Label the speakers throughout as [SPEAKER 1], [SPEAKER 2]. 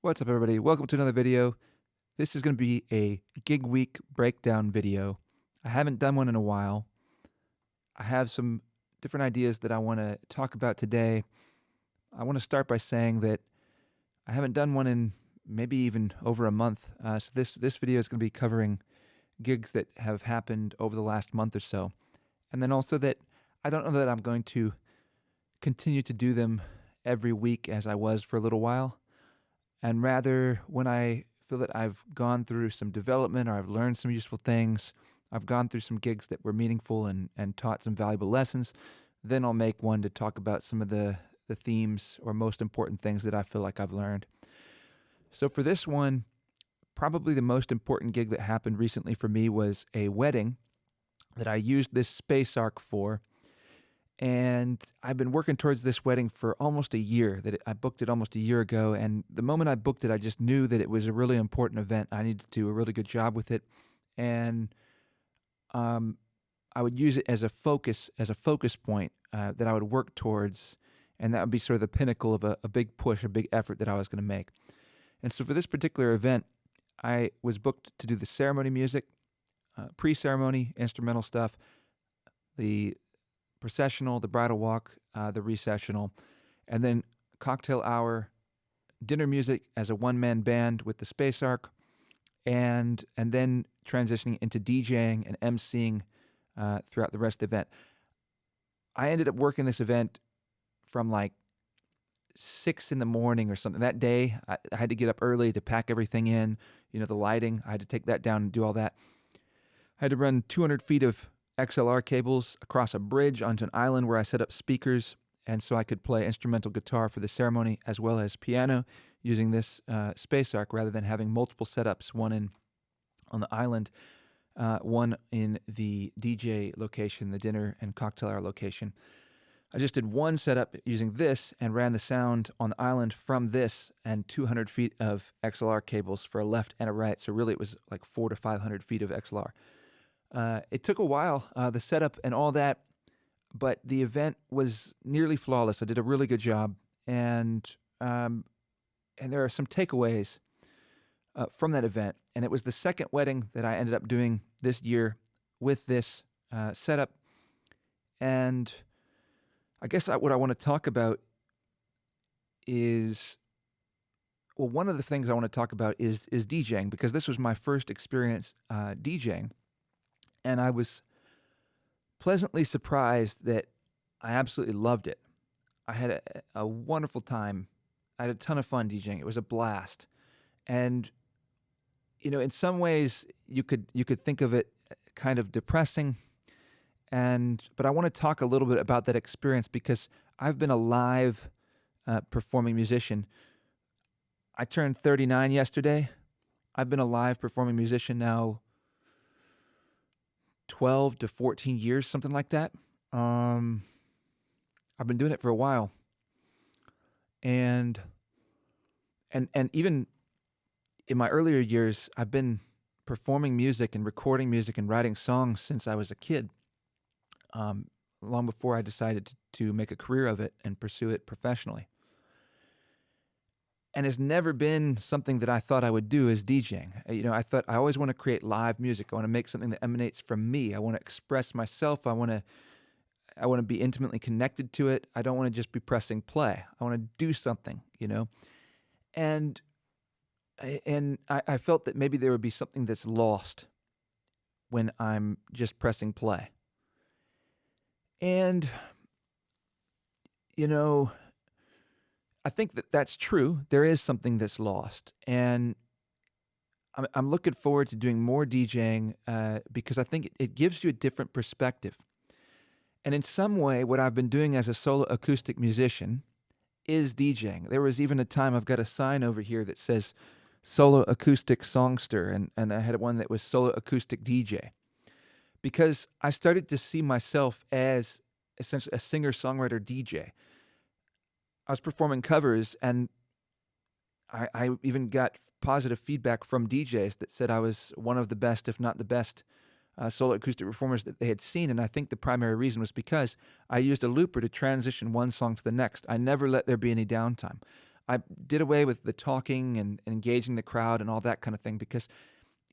[SPEAKER 1] What's up, everybody? Welcome to another video. This is going to be a gig week breakdown video. I haven't done one in a while. I have some different ideas that I want to talk about today. I want to start by saying that I haven't done one in maybe even over a month. So this video is going to be covering gigs that have happened over the last month or so. And then also that I don't know that I'm going to continue to do them every week as I was for a little while. And rather, when I feel that I've gone through some development or I've learned some useful things, I've gone through some gigs that were meaningful and taught some valuable lessons, then I'll make one to talk about some of the themes or most important things that I feel like I've learned. So for this one, probably the most important gig that happened recently for me was a wedding that I used this space arc for. And I've been working towards this wedding for almost a year. I booked it almost a year ago, and the moment I booked it, I just knew that it was a really important event. I needed to do a really good job with it, and I would use it as a focus point that I would work towards, and that would be sort of the pinnacle of a big push, a big effort that I was going to make. And so for this particular event, I was booked to do the ceremony music, pre-ceremony instrumental stuff, the processional, the bridal walk, the recessional, and then cocktail hour, dinner music as a one-man band with the space arc, and then transitioning into DJing and emceeing throughout the rest of the event. I ended up working this event from like 6 in the morning or something. That day, I had to get up early to pack everything in, the lighting. I had to take that down and do all that. I had to run 200 feet of XLR cables across a bridge onto an island where I set up speakers, and so I could play instrumental guitar for the ceremony as well as piano using this space arc rather than having multiple setups, one on the island, one in the DJ location, the dinner and cocktail hour location. I just did one setup using this and ran the sound on the island from this and 200 feet of XLR cables for a left and a right, so really it was like 400 to 500 feet of XLR. It took a while, the setup and all that, but the event was nearly flawless. I did a really good job, and there are some takeaways from that event. And it was the second wedding that I ended up doing this year with this setup. And I guess what I want to talk about is, well, one of the things I want to talk about is DJing, because this was my first experience DJing. And I was pleasantly surprised that I absolutely loved it. I had a wonderful time. I had a ton of fun DJing. It was a blast. And, in some ways you could think of it kind of depressing. But I want to talk a little bit about that experience because I've been a live performing musician. I turned 39 yesterday. I've been a live performing musician now 12 to 14 years, something like that. I've been doing it for a while. And even in my earlier years, I've been performing music and recording music and writing songs since I was a kid, long before I decided to make a career of it and pursue it professionally. And it's never been something that I thought I would do as DJing. I thought I always want to create live music. I want to make something that emanates from me. I want to express myself. I want to be intimately connected to it. I don't want to just be pressing play. I want to do something, And I felt that maybe there would be something that's lost when I'm just pressing play. And, I think that that's true. There is something that's lost. And I'm looking forward to doing more DJing because I think it gives you a different perspective. And in some way, what I've been doing as a solo acoustic musician is DJing. There was even a time, I've got a sign over here that says solo acoustic songster, and I had one that was solo acoustic DJ. Because I started to see myself as essentially a singer-songwriter DJ. I was performing covers, and I even got positive feedback from DJs that said I was one of the best, if not the best, solo acoustic performers that they had seen. And I think the primary reason was because I used a looper to transition one song to the next. I never let there be any downtime. I did away with the talking and engaging the crowd and all that kind of thing because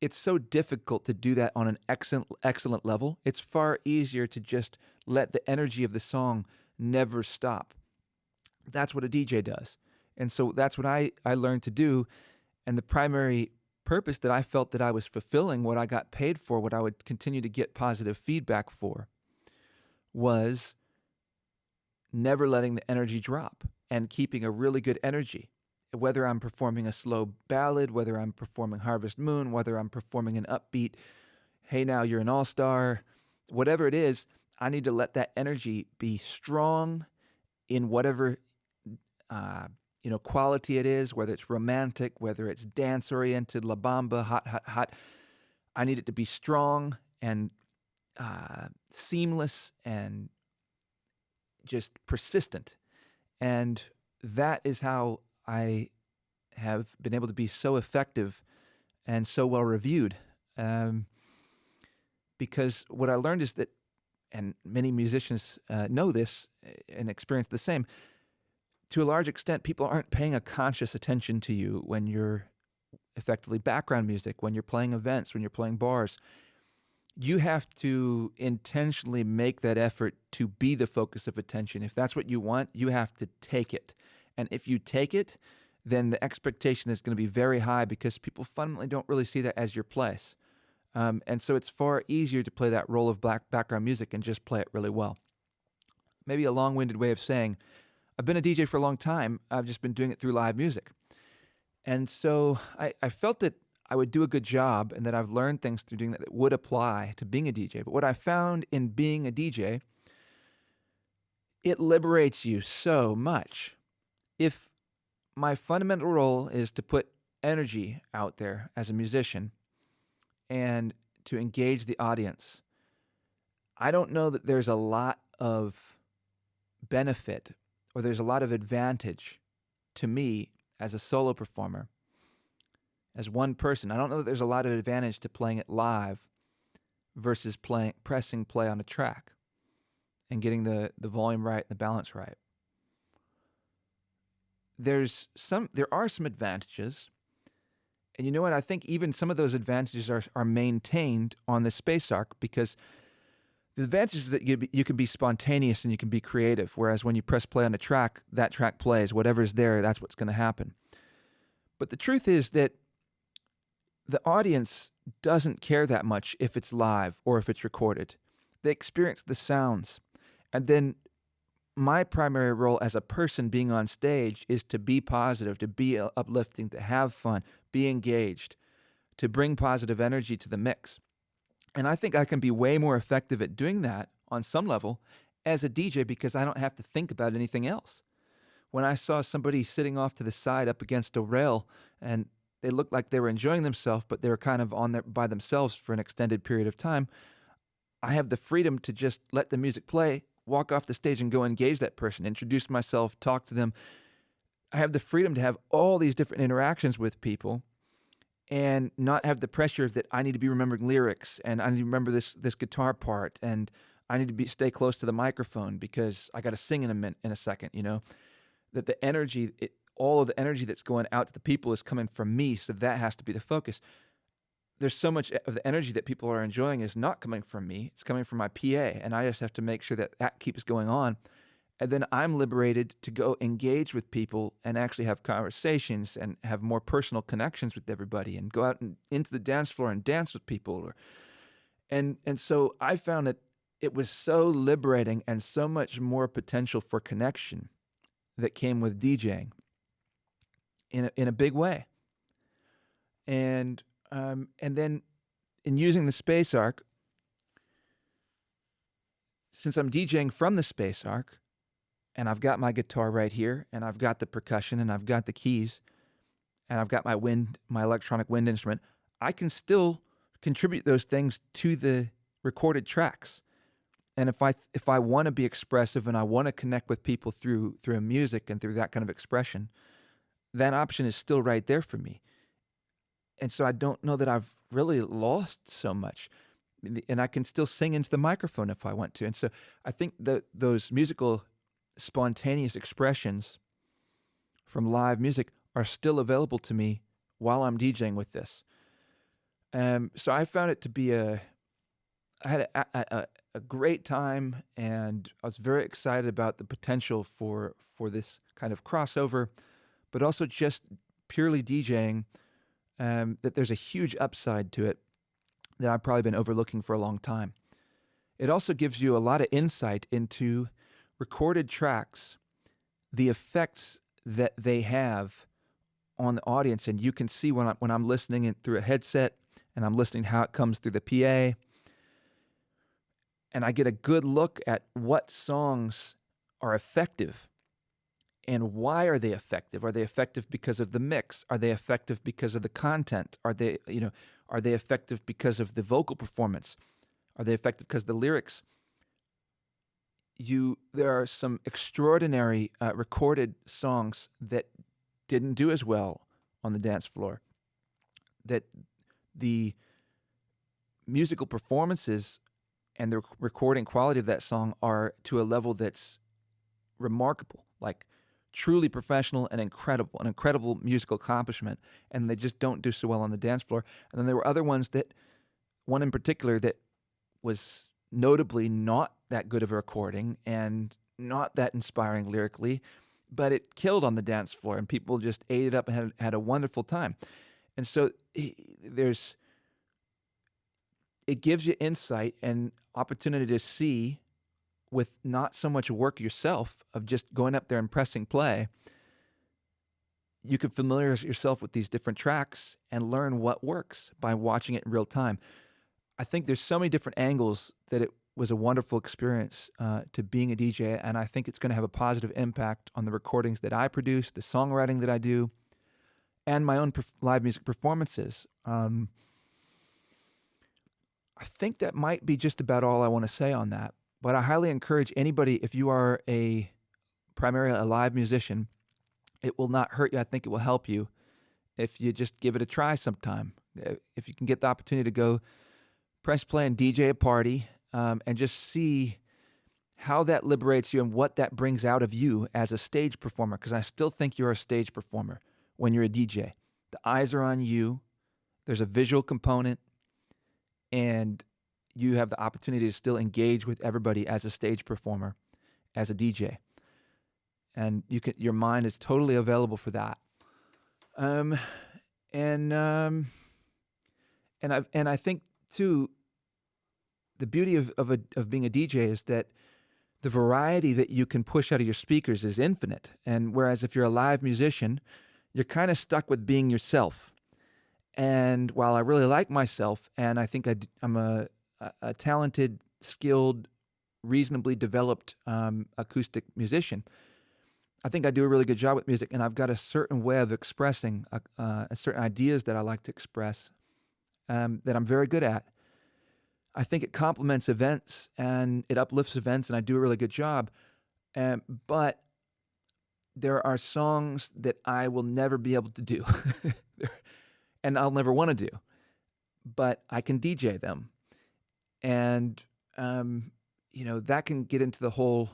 [SPEAKER 1] it's so difficult to do that on an excellent level. It's far easier to just let the energy of the song never stop. That's what a DJ does. And so that's what I learned to do. And the primary purpose that I felt that I was fulfilling, what I got paid for, what I would continue to get positive feedback for, was never letting the energy drop and keeping a really good energy. Whether I'm performing a slow ballad, whether I'm performing Harvest Moon, whether I'm performing an upbeat, hey now you're an all-star, whatever it is, I need to let that energy be strong in whatever quality it is, whether it's romantic, whether it's dance-oriented, La Bamba, hot, hot, hot. I need it to be strong and seamless and just persistent. And that is how I have been able to be so effective and so well reviewed. Because what I learned is that, and many musicians know this and experience the same, to a large extent, people aren't paying a conscious attention to you when you're effectively background music, when you're playing events, when you're playing bars. You have to intentionally make that effort to be the focus of attention. If that's what you want, you have to take it. And if you take it, then the expectation is going to be very high because people fundamentally don't really see that as your place. And so it's far easier to play that role of background music and just play it really well. Maybe a long-winded way of saying, I've been a DJ for a long time. I've just been doing it through live music. And so I felt that I would do a good job and that I've learned things through doing that would apply to being a DJ. But what I found in being a DJ, it liberates you so much. If my fundamental role is to put energy out there as a musician and to engage the audience, I don't know that there's a lot of benefit or there's a lot of advantage to me as a solo performer, as one person. I don't know that there's a lot of advantage to playing it live versus pressing play on a track and getting the volume right and the balance right. There are some advantages, and you know what? I think even some of those advantages are maintained on the Space Arc because the advantage is that you can be spontaneous and you can be creative, whereas when you press play on a track, that track plays. Whatever's there, that's what's going to happen. But the truth is that the audience doesn't care that much if it's live or if it's recorded. They experience the sounds. And then my primary role as a person being on stage is to be positive, to be uplifting, to have fun, be engaged, to bring positive energy to the mix. And I think I can be way more effective at doing that on some level as a DJ because I don't have to think about anything else. When I saw somebody sitting off to the side up against a rail and they looked like they were enjoying themselves, but they were kind of on there by themselves for an extended period of time, I have the freedom to just let the music play, walk off the stage and go engage that person, introduce myself, talk to them. I have the freedom to have all these different interactions with people and not have the pressure that I need to be remembering lyrics and I need to remember this guitar part and I need to stay close to the microphone because I got to sing in a second, that the energy, all of the energy that's going out to the people is coming from me, so that has to be the focus. There's so much of the energy that people are enjoying is not coming from me. It's coming from my PA, and I just have to make sure that keeps going on. And then I'm liberated to go engage with people and actually have conversations and have more personal connections with everybody and go out into the dance floor and dance with people. And so I found that it was so liberating and so much more potential for connection that came with DJing in a big way. And then in using the Space Arc, since I'm DJing from the Space Arc, and I've got my guitar right here, and I've got the percussion, and I've got the keys, and I've got my electronic wind instrument, I can still contribute those things to the recorded tracks. And if I want to be expressive and I want to connect with people through music and through that kind of expression, that option is still right there for me. And so I don't know that I've really lost so much. And I can still sing into the microphone if I want to. And so I think that those musical spontaneous expressions from live music are still available to me while I'm DJing with this. So I found it to be I had a great time, and I was very excited about the potential for this kind of crossover, but also just purely DJing. That there's a huge upside to it that I've probably been overlooking for a long time. It also gives you a lot of insight into recorded tracks, the effects that they have on the audience, and you can see when I'm listening it through a headset, and I'm listening how it comes through the PA, and I get a good look at what songs are effective and why are they effective. Are they effective because of the mix? Are they effective because of the content? Are they effective because of the vocal performance? Are they effective because of the lyrics? There are some extraordinary recorded songs that didn't do as well on the dance floor, that the musical performances and the recording quality of that song are to a level that's remarkable, like truly professional and incredible, an incredible musical accomplishment, and they just don't do so well on the dance floor. And then there were other ones one in particular that was notably not that good of a recording and not that inspiring lyrically, but it killed on the dance floor, and people just ate it up and had a wonderful time. And so it gives you insight and opportunity to see, with not so much work yourself of just going up there and pressing play. You can familiarize yourself with these different tracks and learn what works by watching it in real time. I think there's so many different angles that it was a wonderful experience to being a DJ, and I think it's going to have a positive impact on the recordings that I produce, the songwriting that I do, and my own live music performances. I think that might be just about all I want to say on that. But I highly encourage anybody, if you are primarily a live musician, it will not hurt you. I think it will help you if you just give it a try sometime. If you can get the opportunity to go press play and DJ a party, and just see how that liberates you and what that brings out of you as a stage performer, because I still think you're a stage performer when you're a DJ. The eyes are on you. There's a visual component, and you have the opportunity to still engage with everybody as a stage performer, as a DJ. And your mind is totally available for that. And I think too, the beauty of being a DJ is that the variety that you can push out of your speakers is infinite. And whereas if you're a live musician, you're kind of stuck with being yourself. And while I really like myself, and I think I'm a talented, skilled, reasonably developed acoustic musician, I think I do a really good job with music, and I've got a certain way of expressing certain ideas that I like to express that I'm very good at. I think it complements events and it uplifts events, and I do a really good job. But there are songs that I will never be able to do, and I'll never want to do, but I can DJ them. And, that can get into the whole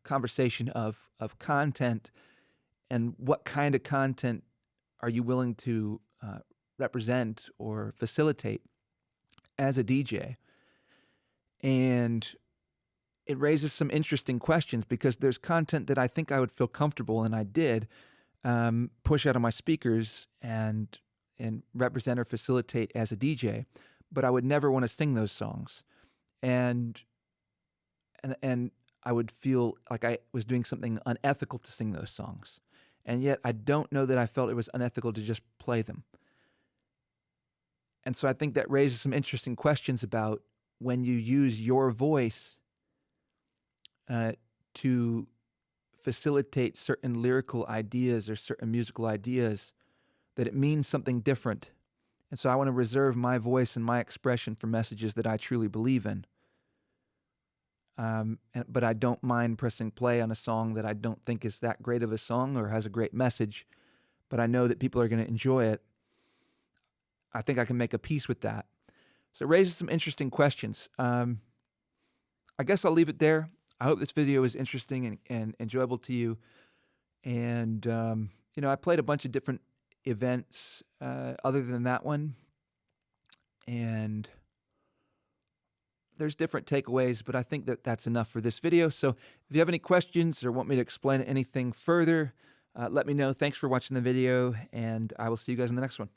[SPEAKER 1] conversation of content, and what kind of content are you willing to represent or facilitate as a DJ. And it raises some interesting questions, because there's content that I think I would feel comfortable, and I did push out of my speakers and represent or facilitate as a DJ, but I would never want to sing those songs. And I would feel like I was doing something unethical to sing those songs. And yet I don't know that I felt it was unethical to just play them. And so I think that raises some interesting questions about when you use your voice to facilitate certain lyrical ideas or certain musical ideas, that it means something different. And so I want to reserve my voice and my expression for messages that I truly believe in. But I don't mind pressing play on a song that I don't think is that great of a song or has a great message, but I know that people are going to enjoy it. I think I can make a peace with that. So it raises some interesting questions. I guess I'll leave it there. I hope this video is interesting and enjoyable to you. And, I played a bunch of different events other than that one. And there's different takeaways, but I think that that's enough for this video. So if you have any questions or want me to explain anything further, let me know. Thanks for watching the video, and I will see you guys in the next one.